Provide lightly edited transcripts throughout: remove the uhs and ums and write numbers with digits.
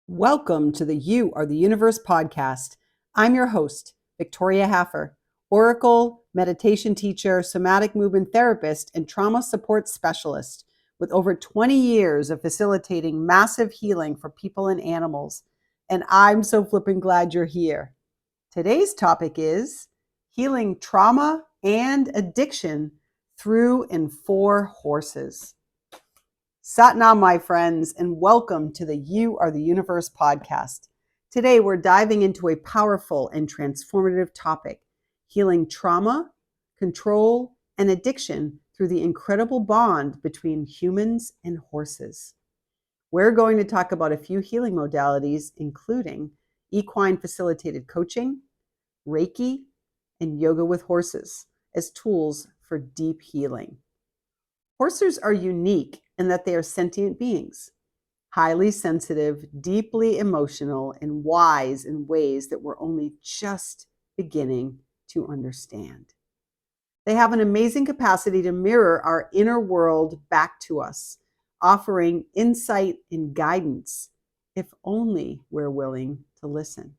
Welcome to the You Are the Universe podcast. I'm your host, Victoria Haffer, Oracle, meditation teacher, somatic movement therapist, and trauma support specialist with over 20 years of facilitating massive healing for people and animals. And I'm so flipping glad you're here. Today's topic is healing trauma and addiction through and for horses. Satnam, my friends, and welcome to the You Are the Universe podcast. Today, we're diving into a powerful and transformative topic, healing trauma, control, and addiction through the incredible bond between humans and horses. We're going to talk about a few healing modalities, including equine-facilitated coaching, Reiki, and yoga with horses as tools for deep healing. Horses are unique in that they are sentient beings, highly sensitive, deeply emotional, and wise in ways that we're only just beginning to understand. They have an amazing capacity to mirror our inner world back to us, offering insight and guidance, if only we're willing to listen.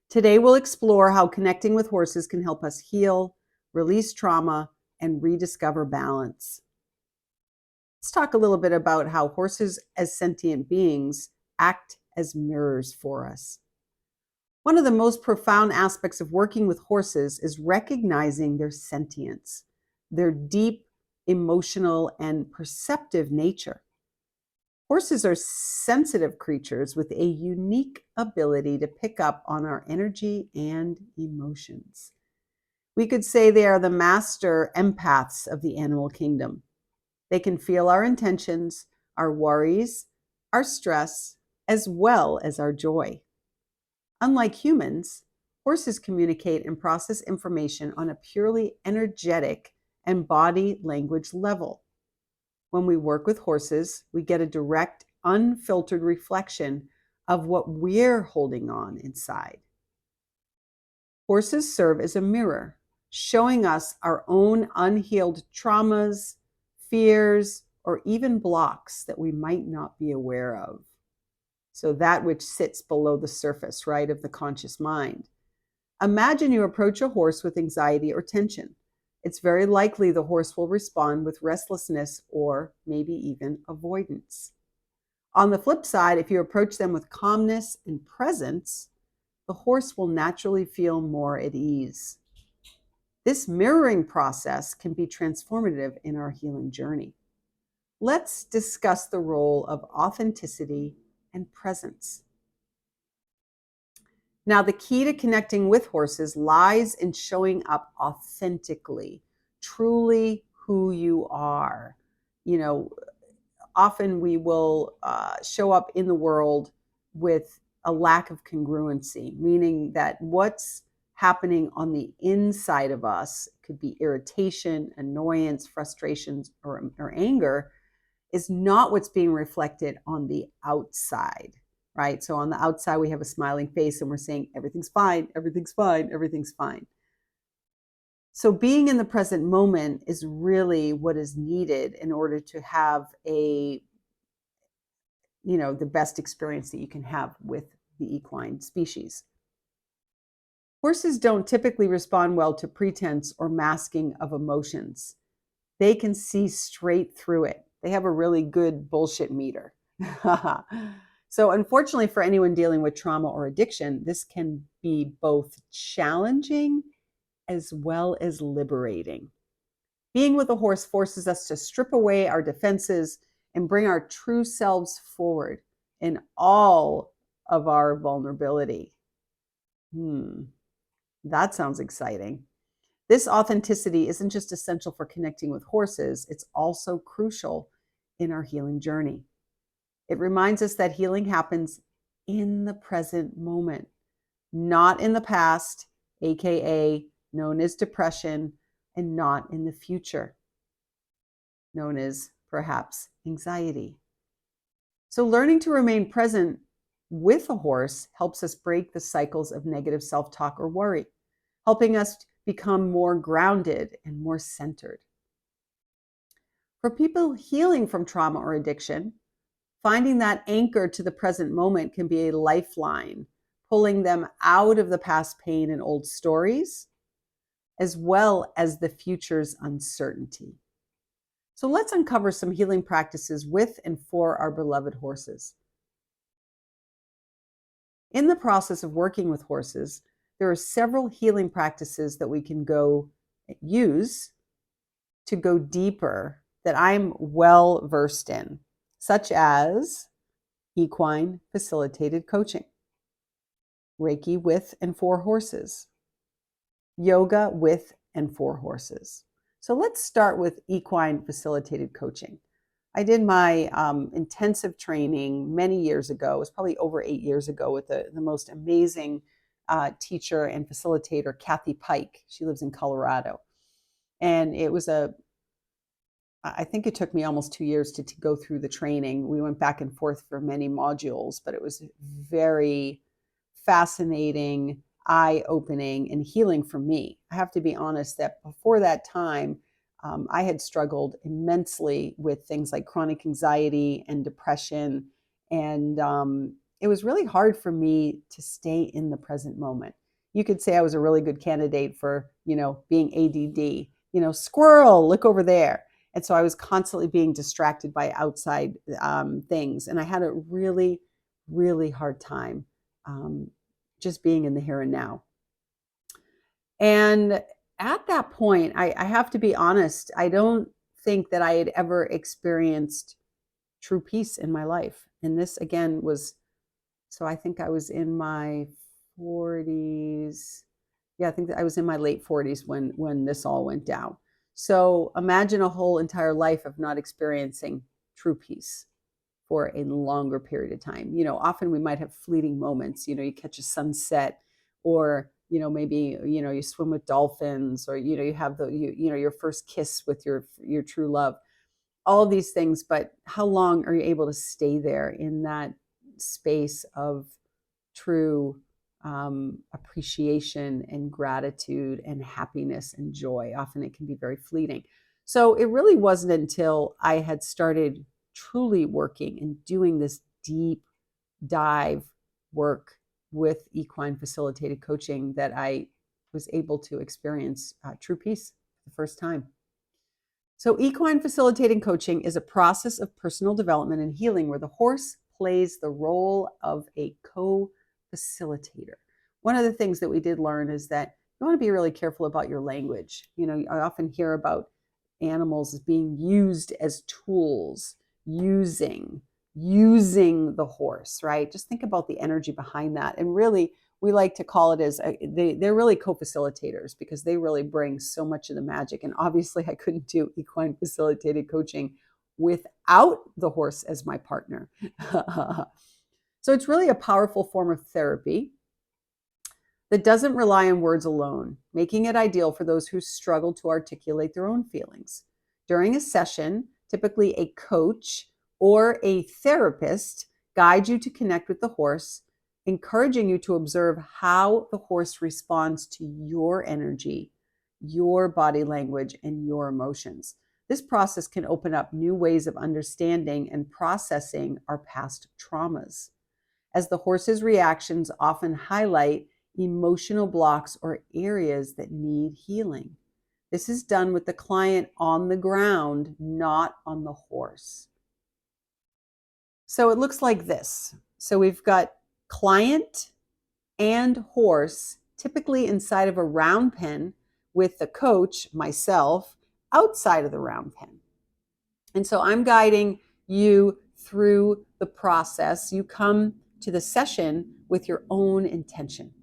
Today, we'll explore how connecting with horses can help us heal, release trauma, and rediscover balance. Let's talk a little bit about how horses as sentient beings act as mirrors for us. One of the most profound aspects of working with horses is recognizing their sentience, their deep emotional and perceptive nature. Horses are sensitive creatures with a unique ability to pick up on our energy and emotions. We could say they are the master empaths of the animal kingdom. They can feel our intentions, our worries, our stress, as well as our joy. Unlike humans, horses communicate and process information on a purely energetic and body language level. When we work with horses, we get a direct, unfiltered reflection of what we're holding on inside. Horses serve as a mirror, showing us our own unhealed traumas, fears, or even blocks that we might not be aware of. So that which sits below the surface, right, of the conscious mind. Imagine you approach a horse with anxiety or tension. It's very likely the horse will respond with restlessness or maybe even avoidance. On the flip side, if you approach them with calmness and presence, the horse will naturally feel more at ease. This mirroring process can be transformative in our healing journey. Let's discuss the role of authenticity and presence. Now, the key to connecting with horses lies in showing up authentically, truly who you are. Often we will show up in the world with a lack of congruency, meaning that what's happening on the inside of us could be irritation, annoyance, frustrations, or anger is not what's being reflected on the outside, right? So on the outside, we have a smiling face and we're saying, everything's fine, everything's fine, everything's fine. So being in the present moment is really what is needed in order to have the best experience that you can have with the equine species. Horses don't typically respond well to pretense or masking of emotions. They can see straight through it. They have a really good bullshit meter. So unfortunately for anyone dealing with trauma or addiction, this can be both challenging as well as liberating. Being with a horse forces us to strip away our defenses and bring our true selves forward in all of our vulnerability. That sounds exciting. This authenticity isn't just essential for connecting with horses, it's also crucial in our healing journey. It reminds us that healing happens in the present moment, not in the past, aka known as depression, and not in the future, known as perhaps anxiety. So learning to remain present with a horse helps us break the cycles of negative self-talk or worry, helping us become more grounded and more centered. For people healing from trauma or addiction, Finding that anchor to the present moment can be a lifeline, pulling them out of the past pain and old stories, as well as the future's uncertainty. So let's uncover some healing practices with and for our beloved horses. In the process of working with horses, there are several healing practices that we can use to go deeper that I'm well versed in, such as equine-facilitated coaching, Reiki with and for horses, yoga with and for horses. So let's start with equine-facilitated coaching. I did my intensive training many years ago. It was probably over 8 years ago with the most amazing teacher and facilitator, Kathy Pike. She lives in Colorado. And it was I think it took me almost 2 years to go through the training. We went back and forth for many modules, but it was very fascinating, eye-opening, and healing for me. I have to be honest that before that time, I had struggled immensely with things like chronic anxiety and depression. And it was really hard for me to stay in the present moment. You could say I was a really good candidate for, being ADD, squirrel, look over there. And so I was constantly being distracted by outside things. And I had a really, really hard time just being in the here and now. And at that point, I have to be honest, I don't think that I had ever experienced true peace in my life. And this again so I think I was in my 40s. Yeah, I think that I was in my late 40s when this all went down. So imagine a whole entire life of not experiencing true peace for a longer period of time. Often we might have fleeting moments, you catch a sunset, or maybe you swim with dolphins, or you have your first kiss with your true love, all these things. But how long are you able to stay there in that space of true appreciation and gratitude and happiness and joy? Often it can be very fleeting. So it really wasn't until I had started truly working and doing this deep dive work with equine facilitated coaching that I was able to experience true peace for the first time. So equine facilitating coaching is a process of personal development and healing where the horse plays the role of a co-facilitator. One of the things that we did learn is that you want to be really careful about your language. I often hear about animals as being used as tools, using the horse, right? Just think about the energy behind that. And really, we like to call it as they're really co-facilitators, because they really bring so much of the magic. And obviously I couldn't do equine facilitated coaching without the horse as my partner. So it's really a powerful form of therapy that doesn't rely on words alone, making it ideal for those who struggle to articulate their own feelings. During a session, typically a coach or a therapist guides you to connect with the horse, encouraging you to observe how the horse responds to your energy, your body language, and your emotions. This process can open up new ways of understanding and processing our past traumas, as the horse's reactions often highlight emotional blocks or areas that need healing. This is done with the client on the ground, not on the horse. So it looks like this. So we've got client and horse typically inside of a round pen, with the coach, myself, outside of the round pen. And so I'm guiding you through the process. You come to the session with your own intention.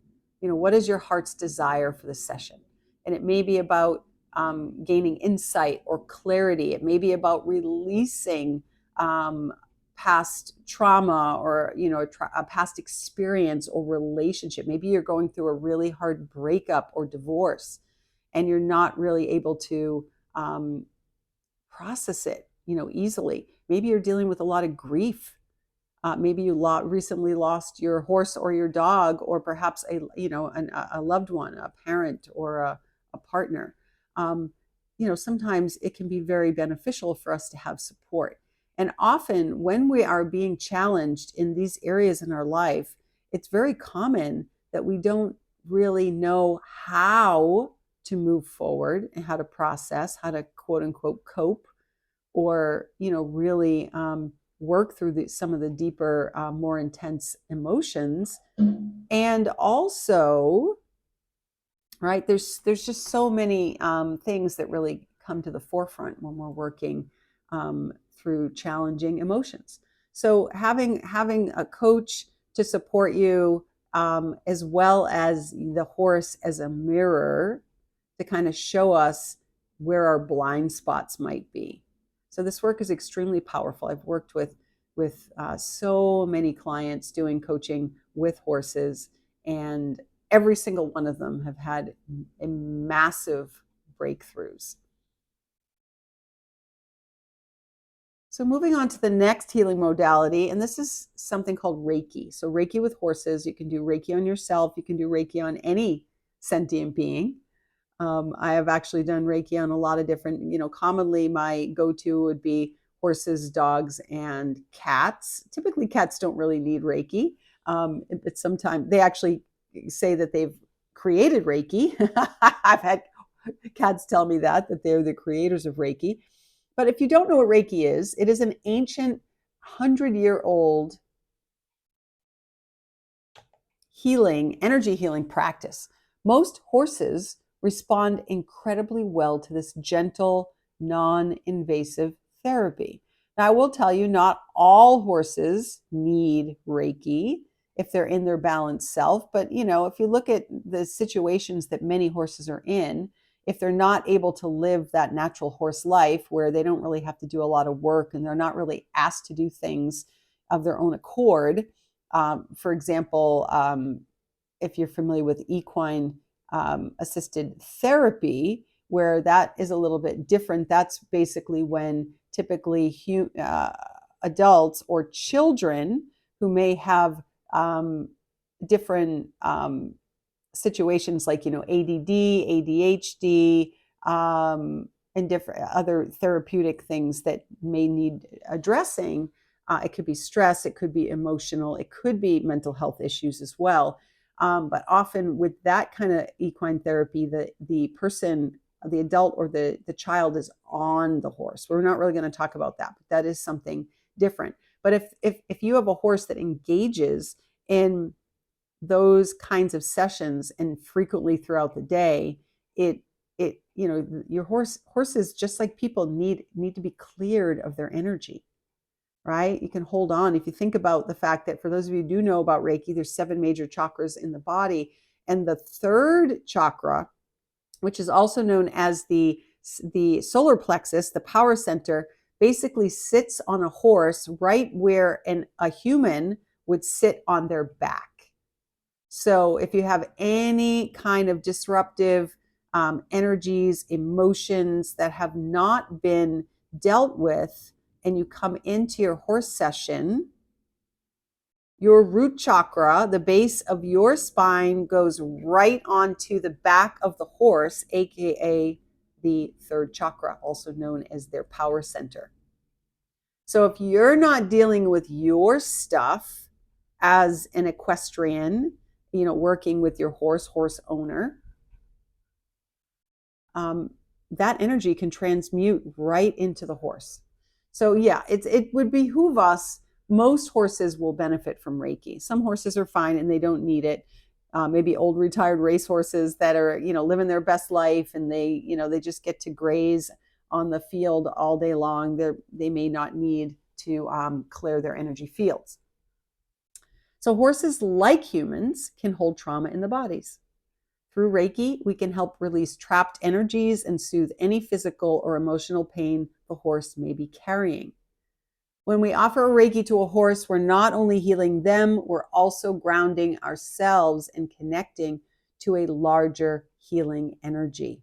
What is your heart's desire for the session? And it may be about gaining insight or clarity. It may be about releasing past trauma, or a past experience or relationship. Maybe you're going through a really hard breakup or divorce, and you're not really able to process it easily. Maybe you're dealing with a lot of grief. Maybe you recently lost your horse or your dog, or perhaps a loved one, a parent, or a partner. Sometimes it can be very beneficial for us to have support. And often when we are being challenged in these areas in our life, it's very common that we don't really know how to move forward and how to process, how to quote unquote cope, or really work through some of the deeper, more intense emotions. And also, right, there's just so many things that really come to the forefront when we're working through challenging emotions. So having a coach to support you, as well as the horse as a mirror to kind of show us where our blind spots might be. So this work is extremely powerful. I've worked with so many clients doing coaching with horses, and every single one of them have had massive breakthroughs. So moving on to the next healing modality, and this is something called Reiki. So Reiki with horses, you can do Reiki on yourself, you can do Reiki on any sentient being. I have actually done Reiki on a lot of different, commonly my go-to would be horses, dogs, and cats. Typically cats don't really need Reiki, but sometimes they actually say that they've created Reiki. I've had cats tell me that they're the creators of Reiki. But if you don't know what Reiki is, it is an ancient 100-year-old energy healing practice. Most horses respond incredibly well to this gentle, non-invasive therapy. Now, I will tell you, not all horses need Reiki if they're in their balanced self. But, if you look at the situations that many horses are in, if they're not able to live that natural horse life where they don't really have to do a lot of work and they're not really asked to do things of their own accord, for example, if you're familiar with equine assisted therapy, where that is a little bit different, that's basically when typically adults or children who may have different situations like, ADD, ADHD, and different other therapeutic things that may need addressing. It could be stress, it could be emotional, it could be mental health issues as well. But often with that kind of equine therapy, the person, the adult or the child is on the horse. We're not really going to talk about that, but that is something different. But if you have a horse that engages in those kinds of sessions and frequently throughout the day, your horses, just like people, need to be cleared of their energy, right? You can hold on. If you think about the fact that, for those of you who do know about Reiki, there's 7 major chakras in the body, and the third chakra, which is also known as the solar plexus, the power center, basically sits on a horse right where a human would sit on their back. So if you have any kind of disruptive energies, emotions that have not been dealt with, and you come into your horse session, your root chakra, the base of your spine, goes right onto the back of the horse, aka the third chakra, also known as their power center. So if you're not dealing with your stuff as an equestrian, working with your horse owner, that energy can transmute right into the horse. So yeah, it would behoove us. Most horses will benefit from Reiki. Some horses are fine and they don't need it. Maybe old retired race horses that are, living their best life, and they just get to graze on the field all day long. They may not need to clear their energy fields. So horses, like humans, can hold trauma in the bodies. Through Reiki, we can help release trapped energies and soothe any physical or emotional pain the horse may be carrying. When we offer a Reiki to a horse, we're not only healing them, we're also grounding ourselves and connecting to a larger healing energy.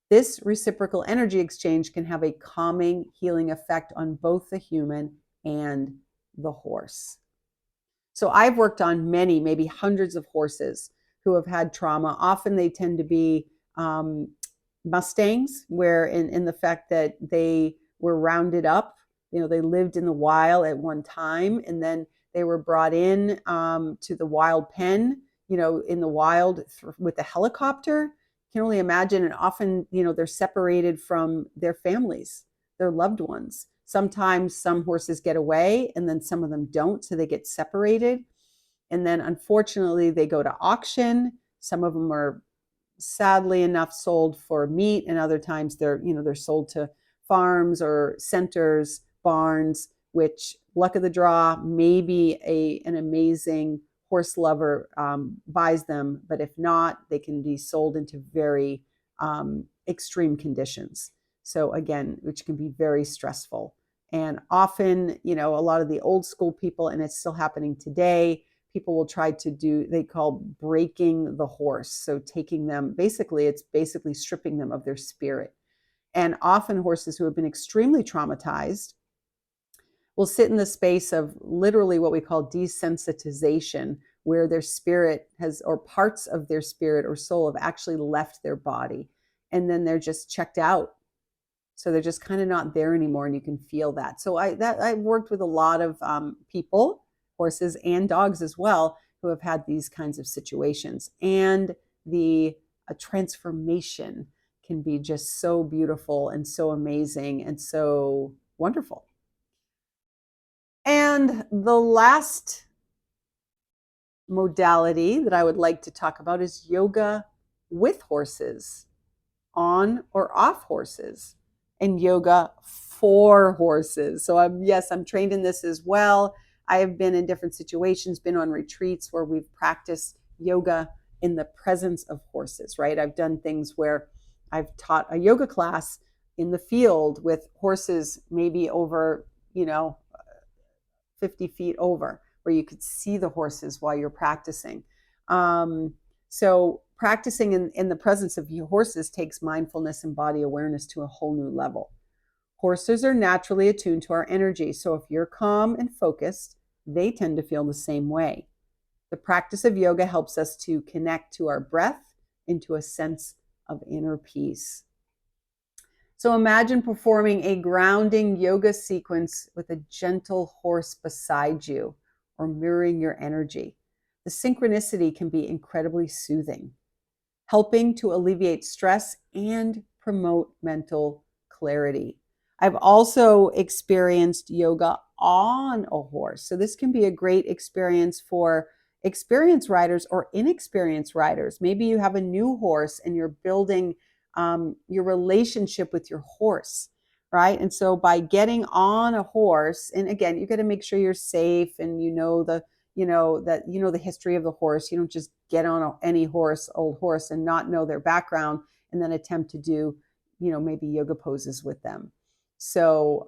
This reciprocal energy exchange can have a calming, healing effect on both the human and the horse. So I've worked on many, maybe hundreds of horses who have had trauma. Often they tend to be Mustangs, where in the fact that they were rounded up, they lived in the wild at one time, and then they were brought in to the wild pen, in the wild with a helicopter. You can only imagine. And often, they're separated from their families, their loved ones. Sometimes some horses get away and then some of them don't, so they get separated. And then unfortunately, they go to auction. Some of them are sadly enough sold for meat, and other times they're sold to farms or centers, barns, which luck of the draw, maybe an amazing horse lover buys them, but if not, they can be sold into very extreme conditions. So again, which can be very stressful. And often, a lot of the old school people, and it's still happening today, people will try to do, they call breaking the horse. So taking them, it's basically stripping them of their spirit. And often horses who have been extremely traumatized will sit in the space of literally what we call desensitization, where their spirit has, or parts of their spirit or soul have actually left their body. And then they're just checked out. So they're just kind of not there anymore, and you can feel that. So I've worked with a lot of people, horses and dogs as well, who have had these kinds of situations. And a transformation can be just so beautiful and so amazing and so wonderful. And the last modality that I would like to talk about is yoga with horses, on or off horses, and yoga for horses. So I'm trained in this as well. I have been in different situations, been on retreats where we've practiced yoga in the presence of horses, right? I've done things where I've taught a yoga class in the field with horses, maybe over, 50 feet over, where you could see the horses while you're practicing. So practicing in the presence of your horses takes mindfulness and body awareness to a whole new level. Horses are naturally attuned to our energy. So if you're calm and focused, they tend to feel the same way. The practice of yoga helps us to connect to our breath, into a sense of inner peace. So imagine performing a grounding yoga sequence with a gentle horse beside you, or mirroring your energy. The synchronicity can be incredibly soothing, helping to alleviate stress and promote mental clarity. I've also experienced yoga on a horse. So this can be a great experience for experienced riders or inexperienced riders. Maybe you have a new horse and you're building your relationship with your horse, right? And so by getting on a horse, and again, you got to make sure you're safe and the history of the horse. You don't just get on any old horse, and not know their background and then attempt to do, maybe yoga poses with them. So,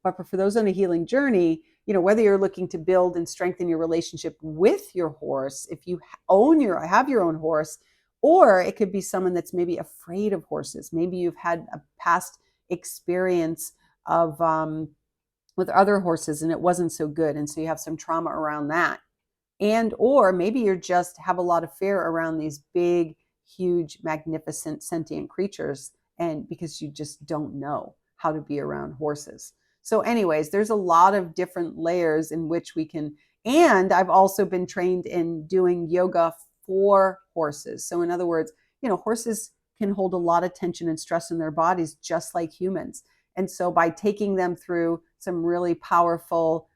but for those on a healing journey, whether you're looking to build and strengthen your relationship with your horse, if you have your own horse, or it could be someone that's maybe afraid of horses. Maybe you've had a past experience of with other horses and it wasn't so good, and so you have some trauma around that. And or maybe you just have a lot of fear around these big, huge, magnificent sentient creatures, and because you just don't know how to be around horses. So anyways, there's a lot of different layers in which we can, and I've also been trained in doing yoga for horses. So in other words, horses can hold a lot of tension and stress in their bodies just like humans. And so by taking them through some really powerful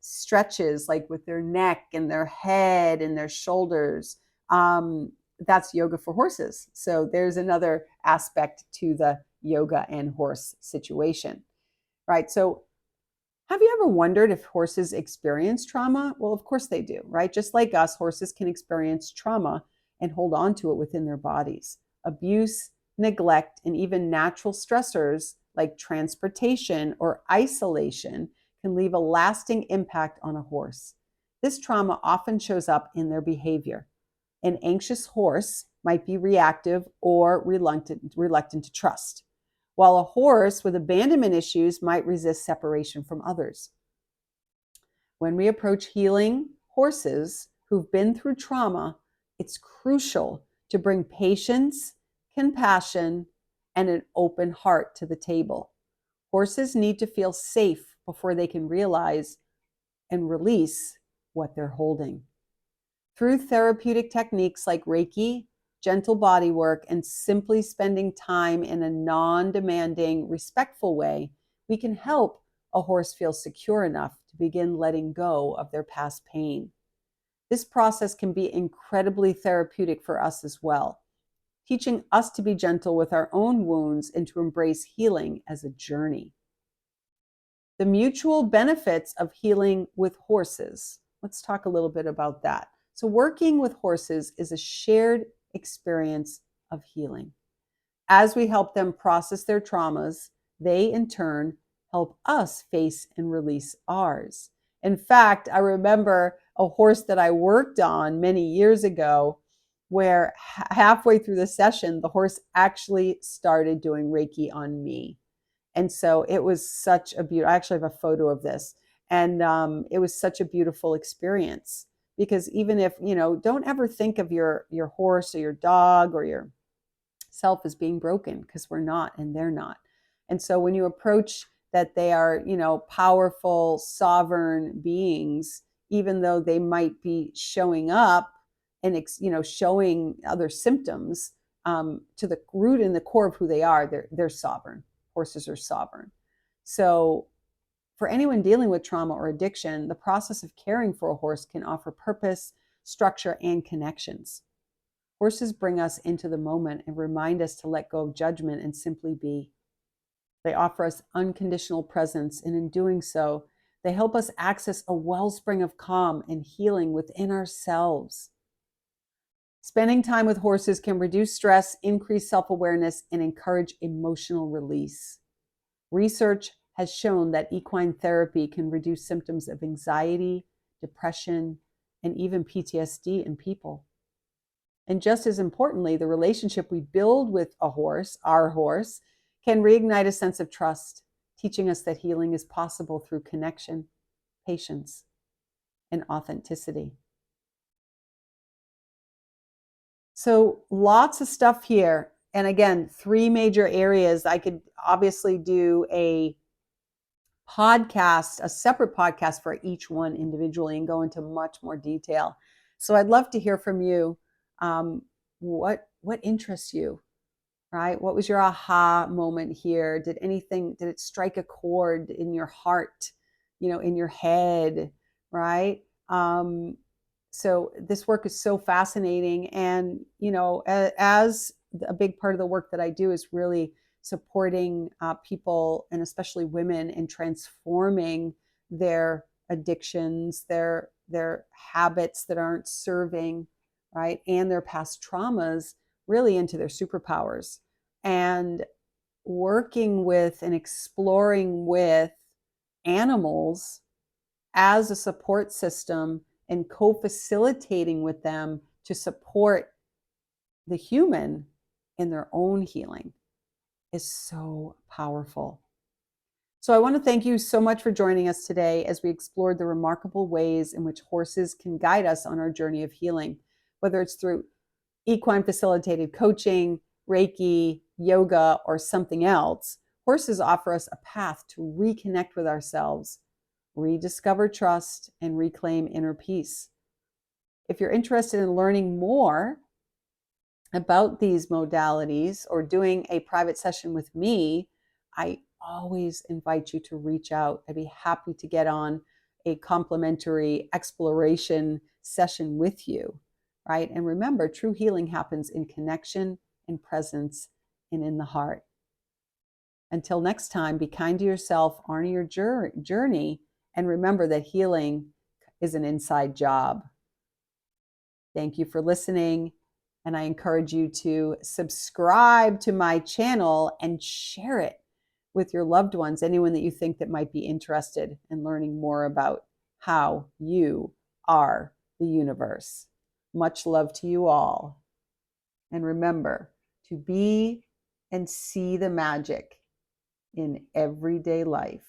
stretches, like with their neck and their head and their shoulders, that's yoga for horses. So there's another aspect to the yoga and horse situation, right? So have you ever wondered if horses experience trauma? Well, of course they do, right? Just like us, horses can experience trauma and hold on to it within their bodies. Abuse, neglect, and even natural stressors like transportation or isolation can leave a lasting impact on a horse. This trauma often shows up in their behavior. An anxious horse might be reactive or reluctant to trust, while a horse with abandonment issues might resist separation from others. When we approach healing horses who've been through trauma, it's crucial to bring patience, compassion, and an open heart to the table. Horses need to feel safe before they can realize and release what they're holding. Through therapeutic techniques like Reiki, gentle body work, and simply spending time in a non-demanding, respectful way, we can help a horse feel secure enough to begin letting go of their past pain. This process can be incredibly therapeutic for us as well, teaching us to be gentle with our own wounds and to embrace healing as a journey. The mutual benefits of healing with horses. Let's talk a little bit about that. So, working with horses is a shared experience of healing. As we help them process their traumas, they in turn help us face and release ours. In fact, I remember a horse that I worked on many years ago where halfway through the session, the horse actually started doing Reiki on me. And so it was such a beautiful, I actually have a photo of this. And it was such a beautiful experience because even if, don't ever think of your horse or your dog or your self as being broken, because we're not and they're not. And so when you approach that they are, powerful, sovereign beings, even though they might be showing up and, showing other symptoms, to the root and the core of who they are, they're sovereign. Horses are sovereign. So for anyone dealing with trauma or addiction, the process of caring for a horse can offer purpose, structure, and connections. Horses bring us into the moment and remind us to let go of judgment and simply be. They offer us unconditional presence, and in doing so, they help us access a wellspring of calm and healing within ourselves. Spending time with horses can reduce stress, increase self-awareness, and encourage emotional release. Research has shown that equine therapy can reduce symptoms of anxiety, depression, and even PTSD in people. And just as importantly, the relationship we build with a horse, our horse, can reignite a sense of trust, teaching us that healing is possible through connection, patience, and authenticity. So lots of stuff here. And again, 3 major areas. I could obviously do a podcast, a separate podcast for each one individually and go into much more detail. So I'd love to hear from you. What interests you, right? What was your aha moment here? Did it strike a chord in your heart, in your head, right? So this work is so fascinating. And, as a big part of the work that I do is really supporting people, and especially women, in transforming their addictions, their habits that aren't serving, right, and their past traumas really into their superpowers, and working with and exploring with animals as a support system and co-facilitating with them to support the human in their own healing is so powerful. So I want to thank you so much for joining us today as we explored the remarkable ways in which horses can guide us on our journey of healing, whether it's through equine-facilitated coaching, Reiki, yoga, or something else. Horses offer us a path to reconnect with ourselves, rediscover trust, and reclaim inner peace. If you're interested in learning more about these modalities or doing a private session with me, I always invite you to reach out. I'd be happy to get on a complimentary exploration session with you, right? And remember, true healing happens in connection, in presence, and in the heart. Until next time, be kind to yourself, honor your journey, and remember that healing is an inside job. Thank you for listening. And I encourage you to subscribe to my channel and share it with your loved ones, anyone that you think that might be interested in learning more about how you are the universe. Much love to you all. And remember to be and see the magic in everyday life.